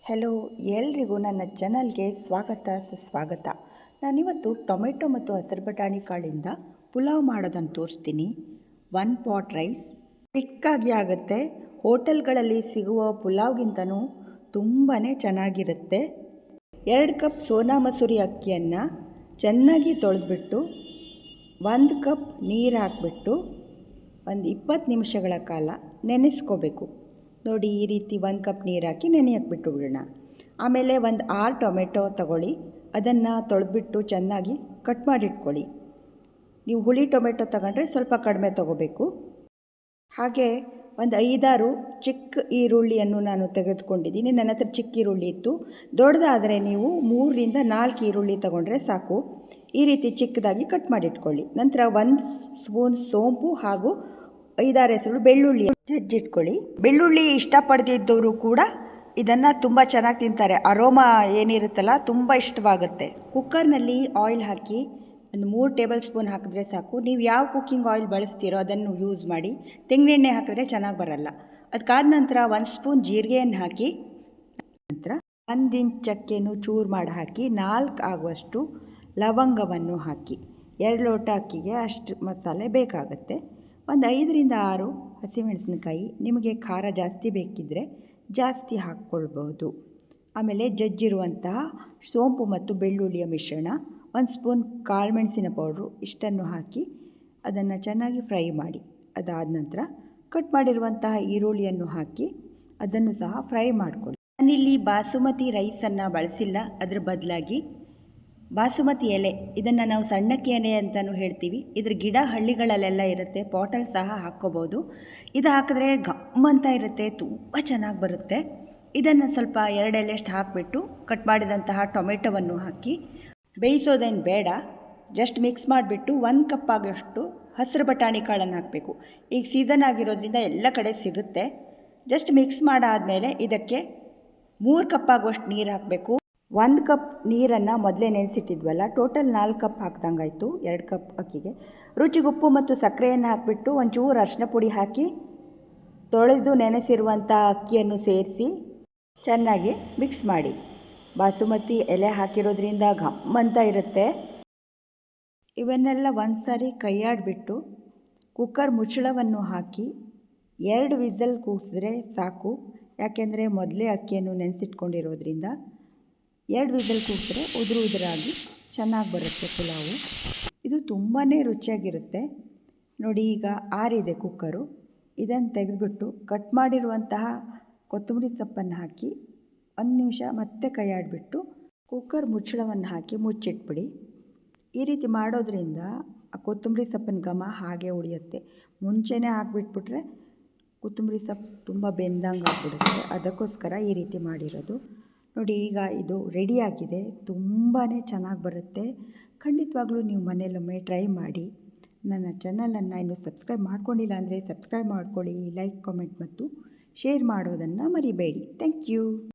Hello, ಎಲ್ರಿಗೂ ನನ್ನ ಚಾನಲ್ಗೆ ಸ್ವಾಗತ ಸುಸ್ವಾಗತ. ನಾನಿವತ್ತು ಟೊಮೆಟೊ ಮತ್ತು ಹಸಿರು ಬಟಾಣಿ ಕಾಳಿಂದ ಪುಲಾವ್ ಮಾಡೋದನ್ನು ತೋರಿಸ್ತೀನಿ. 1 ಪಾಟ್ ರೈಸ್ ಕ್ವಿಕ್ಕಾಗಿ ಆಗುತ್ತೆ. ಹೋಟೆಲ್ಗಳಲ್ಲಿ ಸಿಗುವ ಪುಲಾವ್ಗಿಂತನೂ ತುಂಬಾ ಚೆನ್ನಾಗಿರುತ್ತೆ. 2 ಕಪ್ ಸೋನಾ ಮಸೂರಿ ಅಕ್ಕಿಯನ್ನು ಚೆನ್ನಾಗಿ ತೊಳೆದ್ಬಿಟ್ಟು 1 ಕಪ್ ನೀರು ಹಾಕಿಬಿಟ್ಟು ಒಂದು 20 ನಿಮಿಷಗಳ ಕಾಲ ನೆನೆಸ್ಕೋಬೇಕು. ನೋಡಿ, ಈ ರೀತಿ 1 ಕಪ್ ನೀರು ಹಾಕಿ ನೆನೆಯಕ್ಕೆ ಬಿಟ್ಟು ಬಿಡೋಣ. ಆಮೇಲೆ ಒಂದು 6 ಟೊಮೆಟೊ ತಗೊಳ್ಳಿ, ಅದನ್ನು ತೊಳೆದ್ಬಿಟ್ಟು ಚೆನ್ನಾಗಿ ಕಟ್ ಮಾಡಿಟ್ಕೊಳ್ಳಿ. ನೀವು ಹುಳಿ ಟೊಮೆಟೊ ತಗೊಂಡ್ರೆ ಸ್ವಲ್ಪ ಕಡಿಮೆ ತೊಗೋಬೇಕು. ಹಾಗೆ ಒಂದು 5-6 ಚಿಕ್ಕ ಈರುಳ್ಳಿಯನ್ನು ನಾನು ತೆಗೆದುಕೊಂಡಿದ್ದೀನಿ. ನನ್ನ ಹತ್ರ ಚಿಕ್ಕ ಈರುಳ್ಳಿ ಇತ್ತು. ದೊಡ್ಡದಾದರೆ ನೀವು 3ರಿಂದ 4 ಈರುಳ್ಳಿ ತೊಗೊಂಡ್ರೆ ಸಾಕು. ಈ ರೀತಿ ಚಿಕ್ಕದಾಗಿ ಕಟ್ ಮಾಡಿಟ್ಕೊಳ್ಳಿ. ನಂತರ 1 ಸ್ಪೂನ್ ಸೋಂಪು ಹಾಗೂ 5-6 ಹೆಸರು ಬೆಳ್ಳುಳ್ಳಿ ಜಜ್ಜಿಟ್ಕೊಳ್ಳಿ. ಬೆಳ್ಳುಳ್ಳಿ ಇಷ್ಟಪಡದಿದ್ದವರು ಕೂಡ ಇದನ್ನು ತುಂಬ ಚೆನ್ನಾಗಿ ತಿಂತಾರೆ. ಅರೋಮಾ ಏನಿರುತ್ತಲ್ಲ ತುಂಬ ಇಷ್ಟವಾಗುತ್ತೆ. ಕುಕ್ಕರ್ನಲ್ಲಿ ಆಯಿಲ್ ಹಾಕಿ ಒಂದು 3 ಟೇಬಲ್ ಸ್ಪೂನ್ ಹಾಕಿದ್ರೆ ಸಾಕು. ನೀವು ಯಾವ ಕುಕ್ಕಿಂಗ್ ಆಯಿಲ್ ಬಳಸ್ತೀರೋ ಅದನ್ನು ಯೂಸ್ ಮಾಡಿ. ತೆಂಗಿನೆಣ್ಣೆ ಹಾಕಿದ್ರೆ ಚೆನ್ನಾಗಿ ಬರಲ್ಲ. ಅದಕ್ಕಾದ ನಂತರ 1 ಸ್ಪೂನ್ ಜೀರಿಗೆಯನ್ನು ಹಾಕಿ, ನಂತರ 1 ಇಂಚ್ ಚಕ್ಕೆಯನ್ನು ಚೂರು ಮಾಡಿ ಹಾಕಿ, 4 ಆಗುವಷ್ಟು ಲವಂಗವನ್ನು ಹಾಕಿ. 2 ಲೋಟ ಅಕ್ಕಿಗೆ ಅಷ್ಟು ಮಸಾಲೆ ಬೇಕಾಗುತ್ತೆ. ಒಂದು 5ರಿಂದ 6 ಹಸಿಮೆಣಸಿನಕಾಯಿ, ನಿಮಗೆ ಖಾರ ಜಾಸ್ತಿ ಬೇಕಿದ್ದರೆ ಜಾಸ್ತಿ ಹಾಕ್ಕೊಳ್ಬಹುದು. ಆಮೇಲೆ ಜಜ್ಜಿರುವಂತಹ ಸೋಂಪು ಮತ್ತು ಬೆಳ್ಳುಳ್ಳಿಯ ಮಿಶ್ರಣ, 1 ಸ್ಪೂನ್ ಕಾಳುಮೆಣಸಿನ ಪೌಡ್ರು, ಇಷ್ಟನ್ನು ಹಾಕಿ ಅದನ್ನು ಚೆನ್ನಾಗಿ ಫ್ರೈ ಮಾಡಿ. ಅದಾದ ನಂತರ ಕಟ್ ಮಾಡಿರುವಂತಹ ಈರುಳ್ಳಿಯನ್ನು ಹಾಕಿ ಅದನ್ನು ಸಹ ಫ್ರೈ ಮಾಡಿಕೊಳ್ಳಿ. ನಾನಿಲ್ಲಿ ಬಾಸುಮತಿ ರೈಸನ್ನು ಬಳಸಿಲ್ಲ, ಅದರ ಬದಲಾಗಿ ಬಾಸುಮತಿ ಎಲೆ, ಇದನ್ನು ನಾವು ಸಣ್ಣಕ್ಕಿ ಎಲೆ ಅಂತಲೂ ಹೇಳ್ತೀವಿ. ಇದ್ರ ಗಿಡ ಹಳ್ಳಿಗಳಲ್ಲೆಲ್ಲ ಇರುತ್ತೆ. ಪಾಟಲ್ಲಿ ಸಹ ಹಾಕ್ಕೋಬೋದು. ಇದು ಹಾಕಿದ್ರೆ ಗಮ್ಮಂತ ಇರುತ್ತೆ, ತುಂಬ ಚೆನ್ನಾಗಿ ಬರುತ್ತೆ. ಇದನ್ನು ಸ್ವಲ್ಪ 2 ಎಲೆಷ್ಟು ಹಾಕಿಬಿಟ್ಟು ಕಟ್ ಮಾಡಿದಂತಹ ಟೊಮೆಟೊವನ್ನು ಹಾಕಿ ಬೇಯಿಸೋದೇನು ಬೇಡ, ಜಸ್ಟ್ ಮಿಕ್ಸ್ ಮಾಡಿಬಿಟ್ಟು 1 ಕಪ್ ಆಗೋಷ್ಟು ಹಸಿರು ಬಟಾಣಿ ಕಾಳನ್ನು ಹಾಕಬೇಕು. ಈಗ ಸೀಸನ್ ಆಗಿರೋದ್ರಿಂದ ಎಲ್ಲ ಕಡೆ ಸಿಗುತ್ತೆ. ಜಸ್ಟ್ ಮಿಕ್ಸ್ ಮಾಡಾದಮೇಲೆ ಇದಕ್ಕೆ 3 ಕಪ್ ಆಗುವಷ್ಟು ನೀರು ಹಾಕಬೇಕು. 1 ಕಪ್ ನೀರನ್ನು ಮೊದಲೇ ನೆನೆಸಿಟ್ಟಿದ್ವಲ್ಲ, ಟೋಟಲ್ 4 ಕಪ್ ಹಾಕ್ದಂಗಾಯಿತು 2 ಕಪ್ ಅಕ್ಕಿಗೆ. ರುಚಿಗೆ ಉಪ್ಪು ಮತ್ತು ಸಕ್ಕರೆಯನ್ನು ಹಾಕಿಬಿಟ್ಟು ಒಂಚೂರು ಅರಿಶಿನ ಪುಡಿ ಹಾಕಿ ತೊಳೆದು ನೆನೆಸಿರುವಂಥ ಅಕ್ಕಿಯನ್ನು ಸೇರಿಸಿ ಚೆನ್ನಾಗಿ ಮಿಕ್ಸ್ ಮಾಡಿ. ಬಾಸುಮತಿ ಎಲೆ ಹಾಕಿರೋದ್ರಿಂದ ಘಮ್ಮಂತ ಇರುತ್ತೆ. ಇವನ್ನೆಲ್ಲ ಒಂದು ಸಾರಿ ಕೈಯಾಡಿಬಿಟ್ಟು ಕುಕ್ಕರ್ ಮುಚ್ಚಳವನ್ನು ಹಾಕಿ 2 ವಿಸಲ್ ಕೂಗಿಸಿದ್ರೆ ಸಾಕು. ಯಾಕೆಂದರೆ ಮೊದಲೇ ಅಕ್ಕಿಯನ್ನು ನೆನೆಸಿಟ್ಕೊಂಡಿರೋದ್ರಿಂದ 2 ವಿಸಲ್ ಕೂಗಿದ್ರೆ ಉದುರಾಗಿ ಚೆನ್ನಾಗಿ ಬರುತ್ತೆ ಪುಲಾವು. ಇದು ತುಂಬಾ ರುಚಿಯಾಗಿರುತ್ತೆ. ನೋಡಿ, ಈಗ ಆರಿದೆ ಕುಕ್ಕರು. ಇದನ್ನು ತೆಗೆದುಬಿಟ್ಟು ಕಟ್ ಮಾಡಿರುವಂತಹ ಕೊತ್ತಂಬರಿ ಸೊಪ್ಪನ್ನು ಹಾಕಿ 1 ನಿಮಿಷ ಮತ್ತೆ ಕೈಯಾಡಿಬಿಟ್ಟು ಕುಕ್ಕರ್ ಮುಚ್ಚಳವನ್ನು ಹಾಕಿ ಮುಚ್ಚಿಟ್ಬಿಡಿ. ಈ ರೀತಿ ಮಾಡೋದ್ರಿಂದ ಆ ಕೊತ್ತಂಬರಿ ಸೊಪ್ಪಿನ ಘಮ ಹಾಗೆ ಉಳಿಯುತ್ತೆ. ಮುಂಚೆನೇ ಹಾಕಿಬಿಟ್ಬಿಟ್ರೆ ಕೊತ್ತಂಬರಿ ಸೊಪ್ಪು ತುಂಬ ಬೆಂದಂಗೆ ಆಗಿಬಿಡುತ್ತೆ. ಅದಕ್ಕೋಸ್ಕರ ಈ ರೀತಿ ಮಾಡಿರೋದು. ನೋಡಿ, ಈಗ ಇದು ರೆಡಿಯಾಗಿದೆ. ತುಂಬಾ ಚೆನ್ನಾಗಿ ಬರುತ್ತೆ. ಖಂಡಿತವಾಗ್ಲೂ ನೀವು ಮನೆಯಲ್ಲೊಮ್ಮೆ ಟ್ರೈ ಮಾಡಿ. ನನ್ನ ಚಾನಲನ್ನು ಇನ್ನೂ ಸಬ್ಸ್ಕ್ರೈಬ್ ಮಾಡ್ಕೊಂಡಿಲ್ಲ ಅಂದರೆ ಸಬ್ಸ್ಕ್ರೈಬ್ ಮಾಡ್ಕೊಳ್ಳಿ. ಲೈಕ್, ಕಾಮೆಂಟ್ ಮತ್ತು ಶೇರ್ ಮಾಡೋದನ್ನು ಮರಿಬೇಡಿ. Thank you.